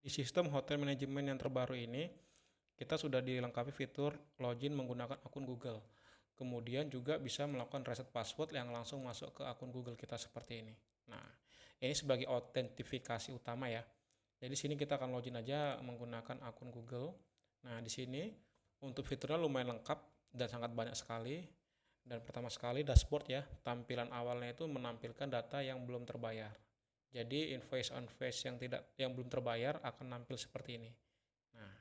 Di sistem hotel manajemen yang terbaru ini, kita sudah dilengkapi fitur login menggunakan akun Google. Kemudian juga bisa melakukan reset password yang langsung masuk ke akun Google kita seperti ini. Nah, ini sebagai autentifikasi utama ya. Jadi sini kita akan login aja menggunakan akun Google. Nah, di sini untuk fiturnya lumayan lengkap dan sangat banyak sekali. Dan pertama sekali dashboard ya, tampilan awalnya itu menampilkan data yang belum terbayar. Jadi invoice on face yang belum terbayar akan nampil seperti ini. Nah,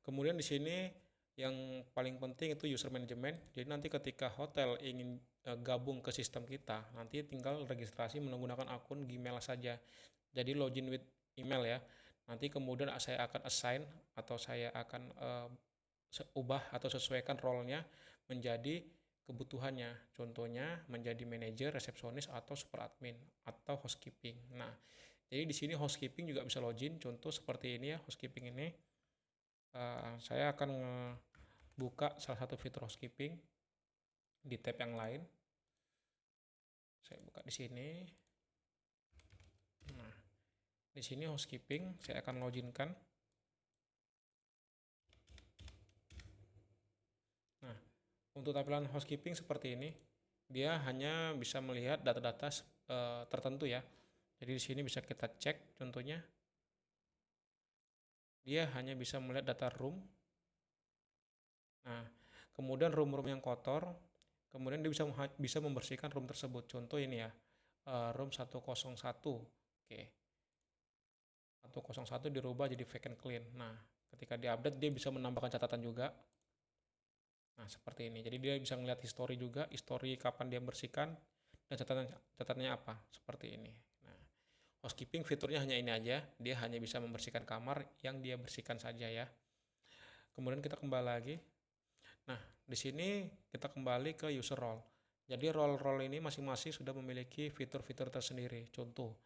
kemudian di sini yang paling penting itu user management. Jadi nanti ketika hotel ingin gabung ke sistem kita, nanti tinggal registrasi menggunakan akun Gmail saja. Jadi login with email ya. Nanti kemudian saya akan assign atau saya akan ubah atau sesuaikan role-nya menjadi kebutuhannya. Contohnya menjadi manajer, resepsionis atau super admin atau housekeeping. Nah, jadi di sini housekeeping juga bisa login. Contoh seperti ini ya, housekeeping ini. Saya akan buka salah satu fitur housekeeping di tab yang lain. Saya buka di sini. Nah, di sini housekeeping saya akan loginkan. Nah, untuk tampilan housekeeping seperti ini, dia hanya bisa melihat data-data tertentu ya. Jadi di sini bisa kita cek contohnya. Dia hanya bisa melihat data room. Nah, kemudian room-room yang kotor, kemudian dia bisa membersihkan room tersebut. Contoh ini ya, room 101. Oke. 101 dirubah jadi vacant clean. Nah, ketika diupdate dia bisa menambahkan catatan juga. Nah, seperti ini. Jadi dia bisa melihat histori juga, histori kapan dia bersihkan dan catatannya apa, seperti ini. Nah, housekeeping fiturnya hanya ini aja, dia hanya bisa membersihkan kamar yang dia bersihkan saja ya. Kemudian kita kembali lagi. Nah, di sini kita kembali ke user role. Jadi role-role ini masing-masing sudah memiliki fitur-fitur tersendiri. Contoh,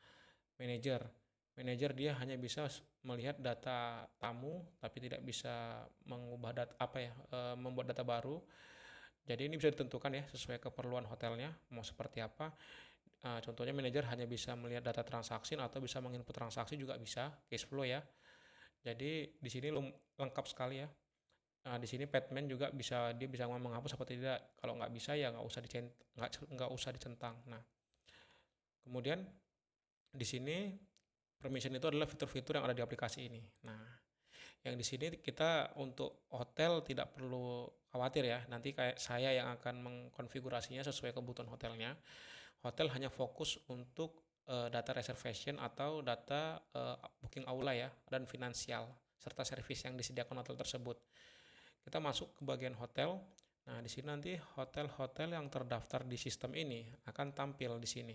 manager. Manager dia hanya bisa melihat data tamu, tapi tidak bisa mengubah data membuat data baru. Jadi ini bisa ditentukan ya sesuai keperluan hotelnya mau seperti apa. Contohnya manajer hanya bisa melihat data transaksi atau bisa menginput transaksi juga bisa, cash flow ya. Jadi di sini lengkap sekali ya. Nah, di sini Padman juga dia bisa menghapus apa tidak. Kalau nggak bisa ya nggak usah dicentang. Nah, kemudian di sini permission itu adalah fitur-fitur yang ada di aplikasi ini. Nah, yang di sini kita untuk hotel tidak perlu khawatir ya. Nanti kayak saya yang akan mengkonfigurasinya sesuai kebutuhan hotelnya. Hotel hanya fokus untuk data reservation atau data booking aula ya dan finansial serta servis yang disediakan hotel tersebut. Kita masuk ke bagian hotel. Nah, di sini nanti hotel-hotel yang terdaftar di sistem ini akan tampil di sini.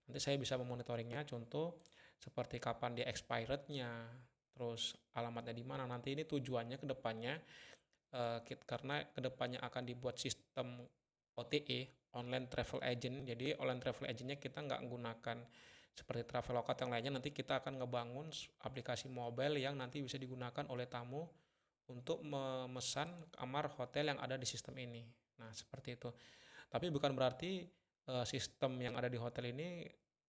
Nanti saya bisa memonitoringnya, contoh seperti kapan dia expirednya, terus alamatnya di mana. Nanti ini tujuannya ke depannya karena ke depannya akan dibuat sistem OTA, online travel agent. Jadi online travel agentnya kita nggak menggunakan seperti Traveloka yang lainnya. Nanti kita akan ngebangun aplikasi mobile yang nanti bisa digunakan oleh tamu untuk memesan kamar hotel yang ada di sistem ini. Nah, seperti itu. Tapi bukan berarti sistem yang ada di hotel ini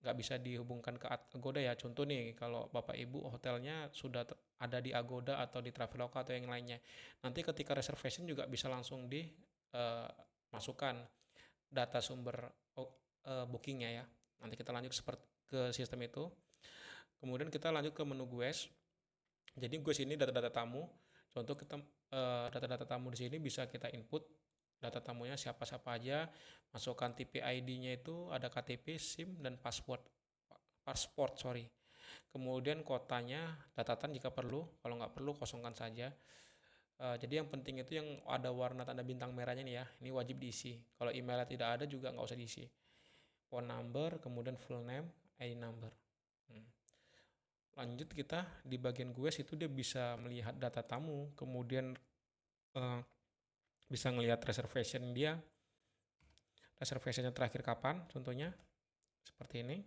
nggak bisa dihubungkan ke Agoda ya. Contoh nih, kalau Bapak Ibu hotelnya sudah ada di Agoda atau di Traveloka atau yang lainnya. Nanti ketika reservation juga bisa langsung dimasukkan data sumber bookingnya ya. Nanti kita lanjut ke sistem itu. Kemudian kita lanjut ke menu GUES. Jadi GUES ini data-data tamu. Contoh kita data-data tamu di sini bisa kita input data tamunya siapa-siapa aja, masukkan TP ID-nya itu ada KTP, SIM, dan pasport, sorry. Kemudian kotanya, catatan jika perlu, kalau nggak perlu kosongkan saja. Jadi yang penting itu yang ada warna tanda bintang merahnya nih ya, ini wajib diisi. Kalau emailnya tidak ada juga nggak usah diisi. Phone number, kemudian full name, ID number. Hmm. Lanjut kita di bagian GUES itu dia bisa melihat data tamu, kemudian uh, bisa ngelihat reservationnya terakhir kapan, contohnya seperti ini.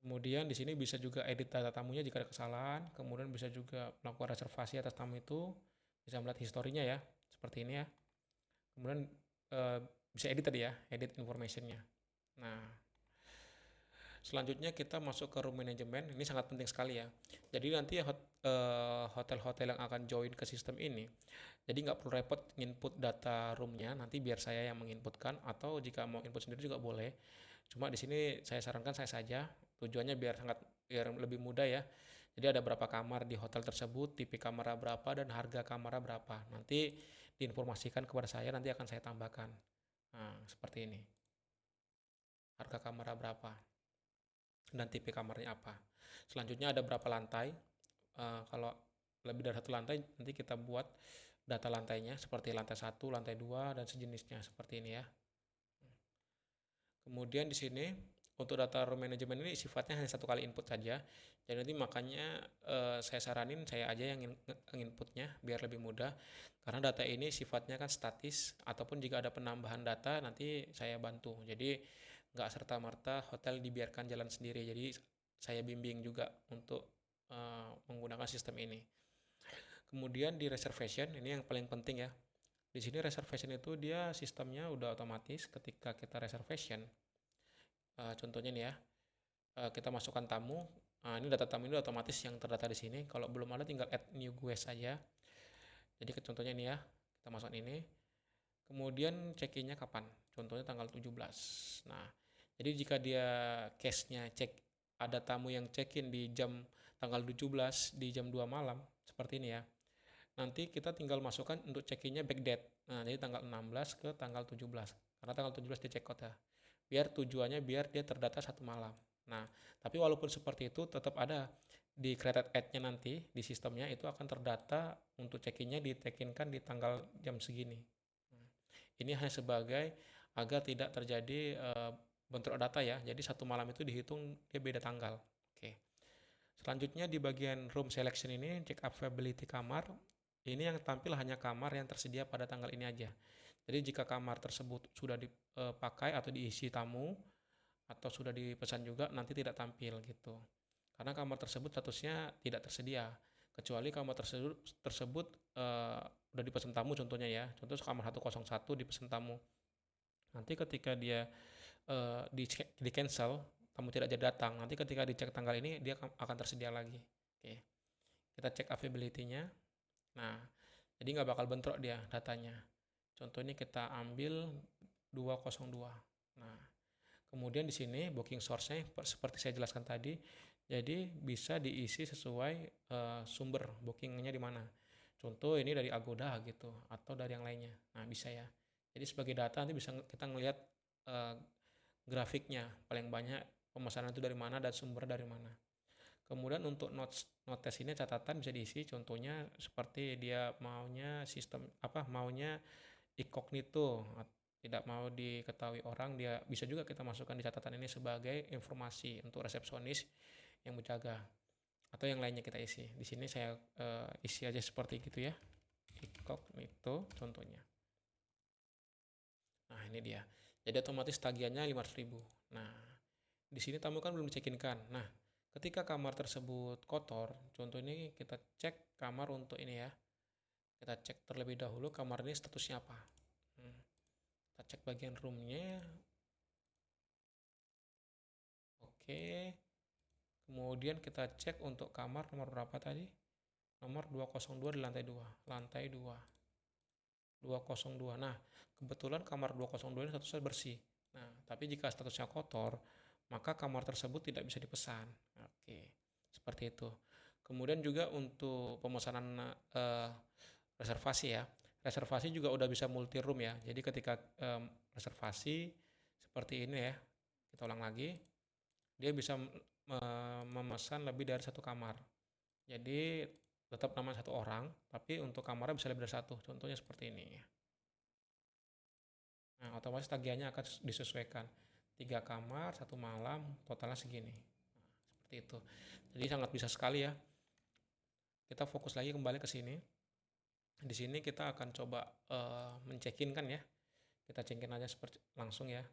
Kemudian di sini bisa juga edit data tamunya jika ada kesalahan, kemudian bisa juga melakukan reservasi atas tamu itu, bisa melihat historinya ya, seperti ini ya. Kemudian bisa edit tadi ya, edit informationnya. Nah, Selanjutnya kita masuk ke room management. Ini sangat penting sekali ya. Jadi nanti hotel-hotel yang akan join ke sistem ini, jadi nggak perlu repot input data roomnya. Nanti biar saya yang menginputkan, atau jika mau input sendiri juga boleh. Cuma di sini saya sarankan saya saja. Tujuannya biar lebih mudah ya. Jadi ada berapa kamar di hotel tersebut, tipe kamar berapa, dan harga kamar berapa. Nanti diinformasikan kepada saya, nanti akan saya tambahkan. Nah, seperti ini. Harga kamar berapa dan tipe kamarnya apa. Selanjutnya ada berapa lantai. Kalau lebih dari satu lantai, nanti kita buat data lantainya seperti lantai 1, lantai 2, dan sejenisnya seperti ini ya. Kemudian di sini untuk data room management ini sifatnya hanya satu kali input saja. Jadi nanti makanya saya saranin saya aja yang inputnya biar lebih mudah. Karena data ini sifatnya kan statis, ataupun jika ada penambahan data nanti saya bantu. Jadi nggak serta-merta hotel dibiarkan jalan sendiri. Jadi saya bimbing juga untuk menggunakan sistem ini. Kemudian di reservation, ini yang paling penting ya. Di sini reservation itu dia sistemnya udah otomatis ketika kita reservation. Contohnya nih ya, kita masukkan tamu. Nah, ini data tamu ini otomatis yang terdata di sini. Kalau belum ada tinggal add new guest saja. Jadi contohnya nih ya, kita masukkan ini. Kemudian check-in-nya kapan? Contohnya tanggal 17. Nah, jadi jika dia case-nya ada tamu yang check-in di jam tanggal 17 di jam 2 malam, seperti ini ya. Nanti kita tinggal masukkan untuk check-in-nya backdate. Nah, jadi tanggal 16 ke tanggal 17. Karena tanggal 17 dia check out ya. Tujuannya biar dia terdata satu malam. Nah, tapi walaupun seperti itu tetap ada di created ad-nya nanti di sistemnya itu akan terdata untuk check-in-nya di-check-in-kan di tanggal jam segini. Ini hanya sebagai agar tidak terjadi bentrok data ya. Jadi satu malam itu dihitung dia beda tanggal. Oke. Selanjutnya di bagian room selection ini check availability kamar. Ini yang tampil hanya kamar yang tersedia pada tanggal ini aja. Jadi jika kamar tersebut sudah dipakai atau diisi tamu atau sudah dipesan juga nanti tidak tampil gitu. Karena kamar tersebut statusnya tidak tersedia. Kecuali kamar tersebut udah dipesan tamu contohnya ya. Contoh kamar 101 dipesan tamu. Nanti ketika dia di cancel, tamu tidak jadi datang. Nanti ketika dicek tanggal ini dia akan tersedia lagi. Oke. Kita cek availability-nya. Nah, jadi nggak bakal bentrok dia datanya. Contoh ini kita ambil 202. Nah, kemudian di sini booking source-nya seperti saya jelaskan tadi, jadi bisa diisi sesuai sumber bookingnya di mana. Contoh ini dari Agoda gitu, atau dari yang lainnya. Nah, bisa ya. Jadi sebagai data nanti bisa kita ngelihat grafiknya, paling banyak pemesanan itu dari mana dan sumber dari mana. Kemudian untuk notes ini catatan bisa diisi, contohnya seperti dia maunya sistem maunya incognito, tidak mau diketahui orang, dia bisa juga kita masukkan di catatan ini sebagai informasi untuk resepsionis yang menjaga, atau yang lainnya kita isi. Di sini saya isi aja seperti gitu ya, incognito contohnya. Nah, ini dia. Jadi otomatis tagihannya 500.000. Nah, di sini tamu kan belum dicekin kan. Nah, ketika kamar tersebut kotor, contoh ini kita cek kamar untuk ini ya. Kita cek terlebih dahulu kamar ini statusnya apa. Kita cek bagian roomnya. Oke. Kemudian kita cek untuk kamar nomor berapa tadi? Nomor 202 di lantai 2. Lantai 2. 202. Nah, kebetulan kamar 202 ini statusnya bersih. Nah, tapi jika statusnya kotor, maka kamar tersebut tidak bisa dipesan. Oke, seperti itu. Kemudian juga untuk pemesanan reservasi ya. Reservasi juga udah bisa multi room ya. Jadi ketika reservasi seperti ini ya, kita ulang lagi, dia bisa memesan lebih dari satu kamar. Jadi tetap nama satu orang, tapi untuk kamarnya bisa lebih dari satu. Contohnya seperti ini. Nah, otomatis tagihannya akan disesuaikan. 3 kamar, 1 malam, totalnya segini. Nah, seperti itu. Jadi sangat bisa sekali ya. Kita fokus lagi kembali ke sini. Di sini kita akan coba men-check-in kan ya. Kita check-in aja seperti langsung ya.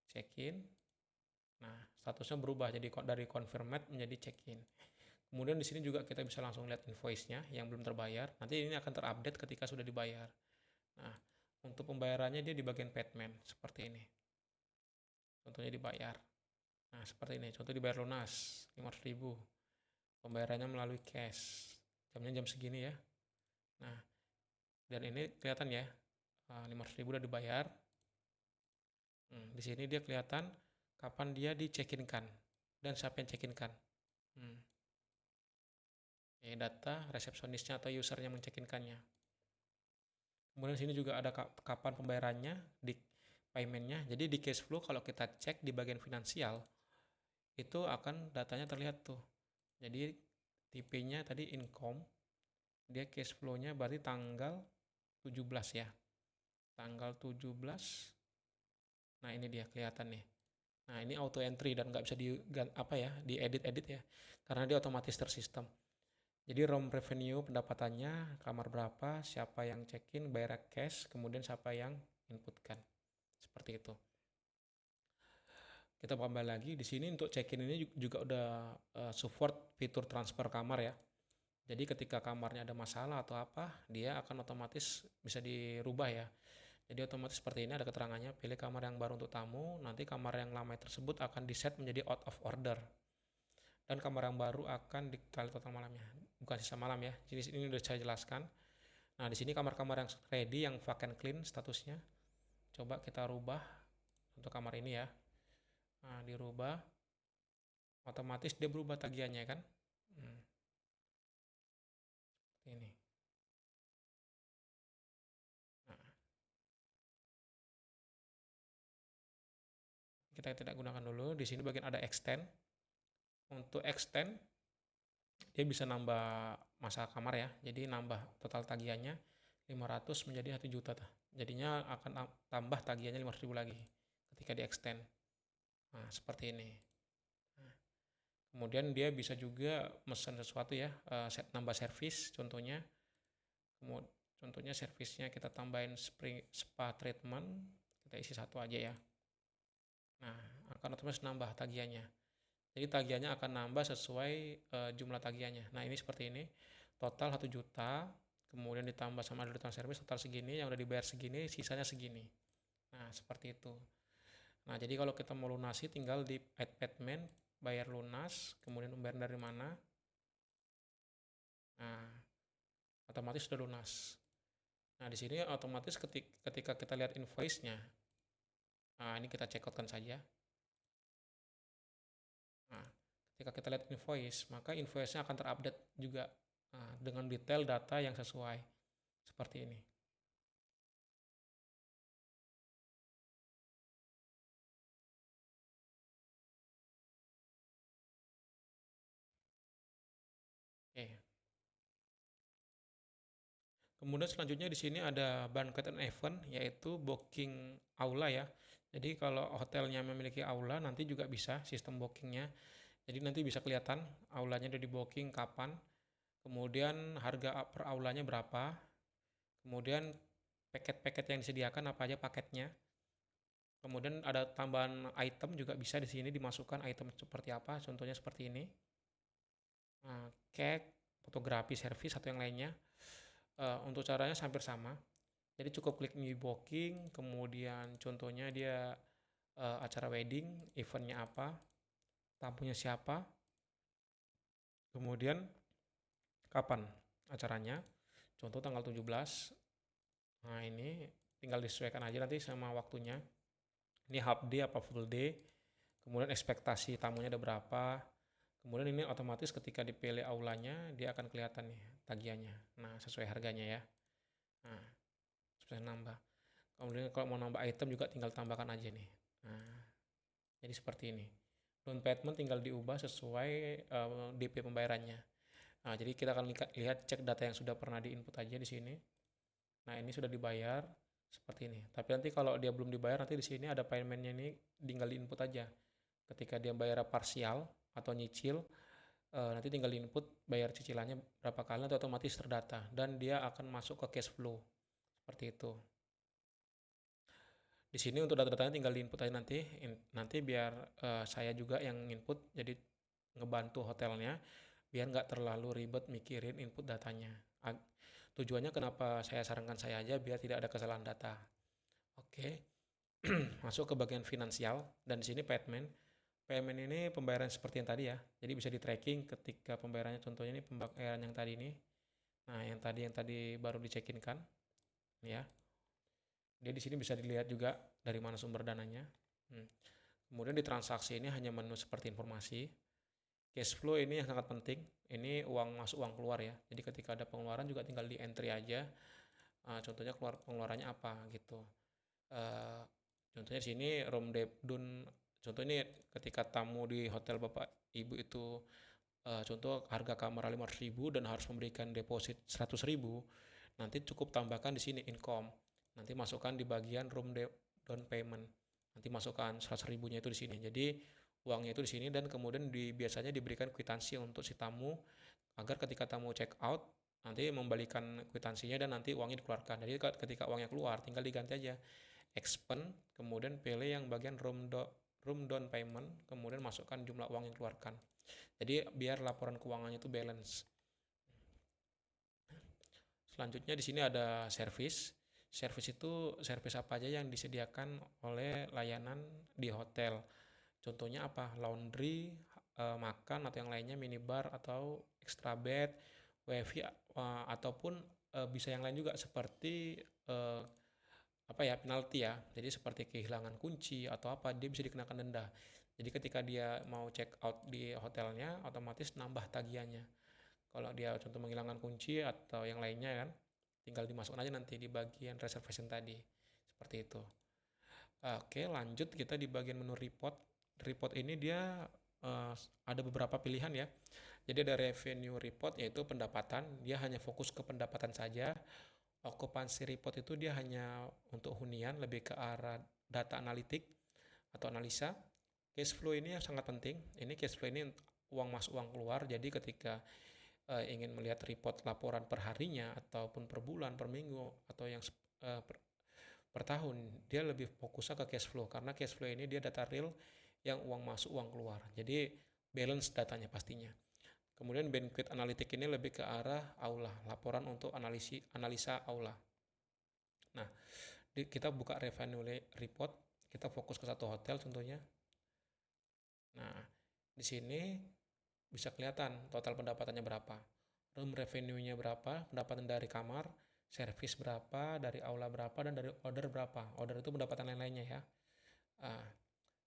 Check-in. Nah, statusnya berubah jadi dari confirmed menjadi check-in. Kemudian di sini juga kita bisa langsung lihat invoice-nya yang belum terbayar. Nanti ini akan terupdate ketika sudah dibayar. Nah, untuk pembayarannya dia di bagian payment seperti ini. Contohnya dibayar. Nah, seperti ini. Contoh dibayar lunas 500.000. Pembayarannya melalui cash. Jamnya jam segini ya. Nah, dan ini kelihatan ya. 500.000 udah dibayar. Di sini dia kelihatan kapan dia di-check-in-kan dan siapa yang check-in-kan. Data resepsionisnya atau usernya men-check-in-kannya. Kemudian sini juga ada kapan pembayarannya di paymentnya. Jadi di cash flow kalau kita cek di bagian finansial itu akan datanya terlihat tuh. Jadi tipe-nya tadi income, dia cash flow-nya berarti tanggal 17 ya. Tanggal 17. Nah, ini dia kelihatan nih. Nah, ini auto entry dan nggak bisa diedit ya. Karena dia otomatis tersistem. Jadi ROM revenue pendapatannya kamar berapa, siapa yang check-in, bayar cash, kemudian siapa yang inputkan. Seperti itu. Kita tambah lagi di sini untuk check-in ini juga udah support fitur transfer kamar ya. Jadi ketika kamarnya ada masalah atau apa, dia akan otomatis bisa dirubah ya. Jadi otomatis seperti ini ada keterangannya, pilih kamar yang baru untuk tamu, nanti kamar yang lama tersebut akan di-set menjadi out of order. Dan kamar yang baru akan dikali total malamnya. Bukan sisa malam ya. Jadi ini udah saya jelaskan. Nah, di sini kamar-kamar yang ready, yang vacant clean statusnya. Coba kita rubah untuk kamar ini ya. Nah, dirubah. Otomatis dia berubah tagihannya kan. Ini. Nah, kita tidak gunakan dulu. Di sini bagian ada extend. Untuk extend, dia bisa nambah masa kamar ya. Jadi nambah total tagihannya 500 menjadi 1 juta. Jadinya akan tambah tagihannya 500.000 lagi ketika di extend. Nah, seperti ini. Nah, kemudian dia bisa juga mesen sesuatu ya, nambah servis contohnya. Contohnya servisnya kita tambahin spa treatment, kita isi satu aja ya. Nah, akan otomatis nambah tagihannya. Jadi tagihannya akan nambah sesuai jumlah tagihannya. Nah, ini seperti ini. Total 1 juta, kemudian ditambah sama ada service total segini, yang udah dibayar segini, sisanya segini. Nah, seperti itu. Nah, jadi kalau kita mau lunasi tinggal di add payment, bayar lunas, kemudian membayar dari mana. Nah, otomatis sudah lunas. Nah, di sini otomatis ketika kita lihat invoice-nya, nah ini kita check out-kan saja. Nah, ketika kita lihat invoice, maka invoice-nya akan terupdate juga dengan detail data yang sesuai. Seperti ini. Oke. Kemudian selanjutnya di sini ada banquet and event, yaitu booking aula ya. Jadi kalau hotelnya memiliki aula, nanti juga bisa sistem bookingnya. Jadi nanti bisa kelihatan aulanya udah di booking kapan, kemudian harga per aulanya berapa, kemudian paket-paket yang disediakan apa aja paketnya. Kemudian ada tambahan item juga bisa di sini dimasukkan item seperti apa, contohnya seperti ini. Cake, fotografi, service atau yang lainnya. Untuk caranya hampir sama. Jadi cukup klik new booking, kemudian contohnya dia acara wedding, eventnya apa, tamunya siapa, kemudian kapan acaranya, contoh tanggal 17. Nah, ini tinggal disesuaikan aja nanti sama waktunya. Ini half day apa full day, kemudian ekspektasi tamunya ada berapa, kemudian ini otomatis ketika dipilih aulanya dia akan kelihatan nih tagihannya. Nah, sesuai harganya ya. Nah, sesuai nambah. Kemudian kalau mau nambah item juga tinggal tambahkan aja nih. Nah, jadi seperti ini. Down payment tinggal diubah sesuai DP pembayarannya. Nah, jadi kita akan lihat cek data yang sudah pernah diinput aja di sini. Nah, ini sudah dibayar seperti ini. Tapi nanti kalau dia belum dibayar, nanti di sini ada paymentnya ini tinggal diinput aja. Ketika dia bayar parsial atau nyicil, nanti tinggal input bayar cicilannya berapa kali, nanti otomatis terdata dan dia akan masuk ke cash flow seperti itu. Di sini untuk data-datanya tinggal diinput aja nanti biar saya juga yang input, jadi ngebantu hotelnya biar nggak terlalu ribet mikirin input datanya. Tujuannya kenapa saya sarankan saya aja biar tidak ada kesalahan data. Oke. Masuk ke bagian finansial dan di sini payment. payment ini pembayaran seperti yang tadi ya. Jadi bisa di tracking ketika pembayarannya, contohnya ini pembayaran yang tadi ini. Nah, yang tadi baru dicekin kan, ya. Dia di sini bisa dilihat juga dari mana sumber dananya. Kemudian di transaksi ini hanya menu seperti informasi. Cash flow ini yang sangat penting. Ini uang masuk uang keluar ya. Jadi ketika ada pengeluaran juga tinggal di entry aja. Contohnya pengeluarannya apa gitu. Contohnya di sini room dun. Contoh ini ketika tamu di hotel Bapak Ibu itu contoh harga kamar 500.000 dan harus memberikan deposit 100.000, nanti cukup tambahkan di sini income. Nanti masukkan di bagian room down payment. Nanti masukkan 100.000-nya itu di sini. Jadi uangnya itu di sini dan kemudian biasanya diberikan kwitansi untuk si tamu agar ketika tamu check out nanti membalikan kwitansinya dan nanti uangnya dikeluarkan. Jadi ketika uangnya keluar tinggal diganti aja expense, kemudian pilih yang bagian room down payment, kemudian masukkan jumlah uang yang dikeluarkan. Jadi biar laporan keuangannya itu balance. Selanjutnya di sini ada service. Service itu service apa aja yang disediakan oleh layanan di hotel. Contohnya apa? Laundry, makan atau yang lainnya, minibar atau extra bed, wifi ataupun bisa yang lain juga seperti penalti ya. Jadi seperti kehilangan kunci atau apa, dia bisa dikenakan denda. Jadi ketika dia mau check out di hotelnya, otomatis nambah tagihannya. Kalau dia contoh menghilangkan kunci atau yang lainnya kan, tinggal dimasukkan aja nanti di bagian reservation tadi. Seperti itu. Oke, lanjut kita di bagian menu report. Report ini dia ada beberapa pilihan ya. Jadi ada revenue report, yaitu pendapatan. Dia hanya fokus ke pendapatan saja. Occupancy report itu dia hanya untuk hunian, lebih ke arah data analitik atau analisa. Cash flow ini yang sangat penting. Ini cash flow ini uang masuk uang keluar. Jadi ketika ingin melihat report laporan per harinya ataupun per bulan, per minggu atau yang per tahun, dia lebih fokusnya ke cash flow karena cash flow ini dia data real yang uang masuk uang keluar. Jadi balance datanya pastinya. Kemudian banquet analitik ini lebih ke arah aula, laporan untuk analisa aula. Nah, kita buka revenue report, kita fokus ke satu hotel contohnya. Nah, di sini bisa kelihatan total pendapatannya berapa. Room revenue-nya berapa, pendapatan dari kamar, service berapa, dari aula berapa, dan dari order berapa. Order itu pendapatan lain-lainnya ya.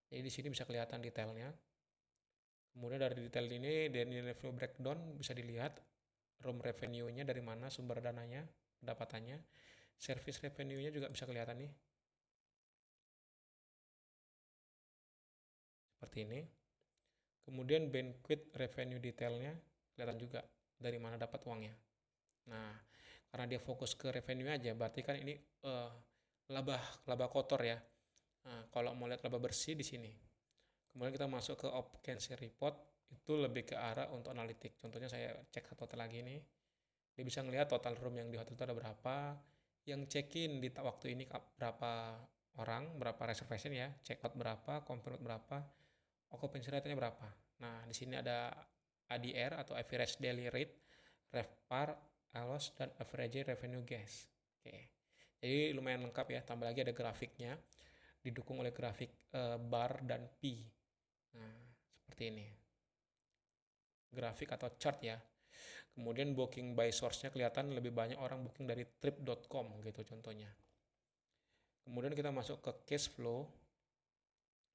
Jadi di sini bisa kelihatan detailnya. Kemudian dari detail ini, dari revenue breakdown bisa dilihat room revenue-nya dari mana, sumber dananya, pendapatannya. Service revenue-nya juga bisa kelihatan nih. Seperti ini. Kemudian banquet revenue detailnya kelihatan juga dari mana dapat uangnya. Nah, karena dia fokus ke revenue aja, berarti kan ini laba kotor ya. Nah, kalau mau lihat laba bersih di sini. Kemudian kita masuk ke occupancy report, itu lebih ke arah untuk analitik. Contohnya saya cek satu hotel lagi nih. Dia bisa ngelihat total room yang di hotel itu ada berapa, yang check-in di waktu ini berapa orang, berapa reservation ya, check out berapa, confirm berapa, occupancy rate-nya berapa. Nah, di sini ada ADR atau average daily rate, RevPAR, ALOS, dan average revenue guest. Oke. Jadi lumayan lengkap ya, tambah lagi ada grafiknya, didukung oleh grafik bar dan P. Nah, seperti ini. Grafik atau chart ya. Kemudian booking by source-nya kelihatan lebih banyak orang booking dari trip.com gitu contohnya. Kemudian kita masuk ke cash flow.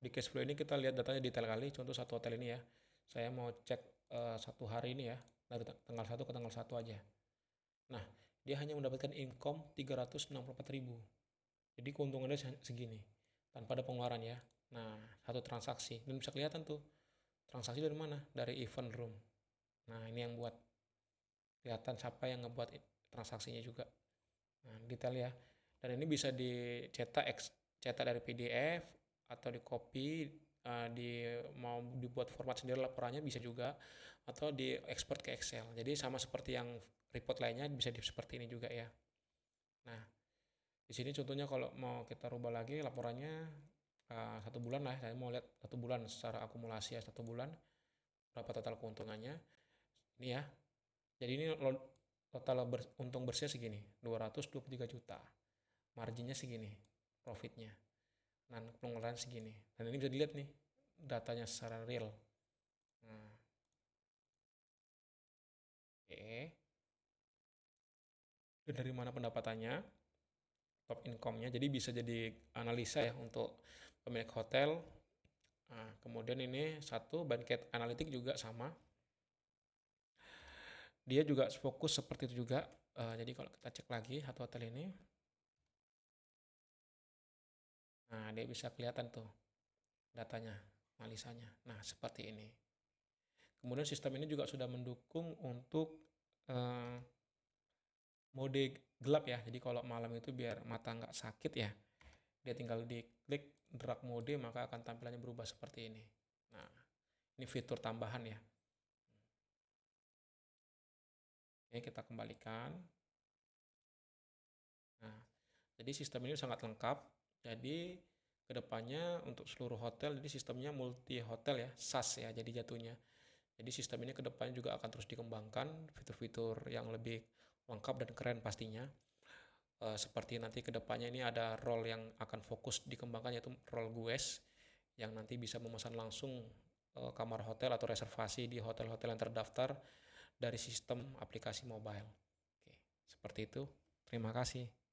Di cash flow ini kita lihat datanya detail kali. Contoh satu hotel ini ya. Saya mau cek satu hari ini ya. Dari tanggal 1 ke tanggal 1 aja. Nah, dia hanya mendapatkan income 364.000. Jadi keuntungannya segini. Tanpa ada pengeluaran ya. Nah, satu transaksi. Dan bisa kelihatan tuh. Transaksi dari mana? Dari event room. Nah, ini yang buat kelihatan siapa yang ngebuat transaksinya juga. Nah, detail ya. Dan ini bisa cetak dari PDF atau di copy, mau dibuat format sendiri laporannya bisa juga, atau di export ke Excel. Jadi sama seperti yang report lainnya bisa seperti ini juga ya. Nah, di sini contohnya kalau mau kita rubah lagi laporannya 1 bulan lah. Saya mau lihat 1 bulan secara akumulasi ya, 1 bulan berapa total keuntungannya. Ini ya. Jadi ini total untung bersih segini, 223 juta. Marginnya segini, profitnya. Dan pengeluaran segini. Dan ini bisa dilihat nih, datanya secara real. Nah, oke. Dan dari mana pendapatannya, top income-nya. Jadi bisa jadi analisa ya untuk pemilik hotel. Nah, kemudian ini satu Banket Analytics juga sama. Dia juga fokus seperti itu juga. Jadi kalau kita cek lagi satu hotel ini, nah dia bisa kelihatan tuh datanya, analisanya. Nah, seperti ini. Kemudian sistem ini juga sudah mendukung untuk eh, mode gelap ya. Jadi kalau malam itu biar mata nggak sakit ya, dia tinggal diklik dark mode maka akan tampilannya berubah seperti ini. Nah, ini fitur tambahan ya. Oke, kita kembalikan. Nah, jadi sistem ini sangat lengkap. Jadi kedepannya untuk seluruh hotel, jadi sistemnya multi hotel ya, SaaS ya, jadi jatuhnya. Jadi sistem ini kedepannya juga akan terus dikembangkan, fitur-fitur yang lebih lengkap dan keren pastinya. Seperti nanti kedepannya ini ada role yang akan fokus dikembangkan yaitu role GUES yang nanti bisa memesan langsung kamar hotel atau reservasi di hotel-hotel yang terdaftar dari sistem aplikasi mobile. Oke, seperti itu. Terima kasih.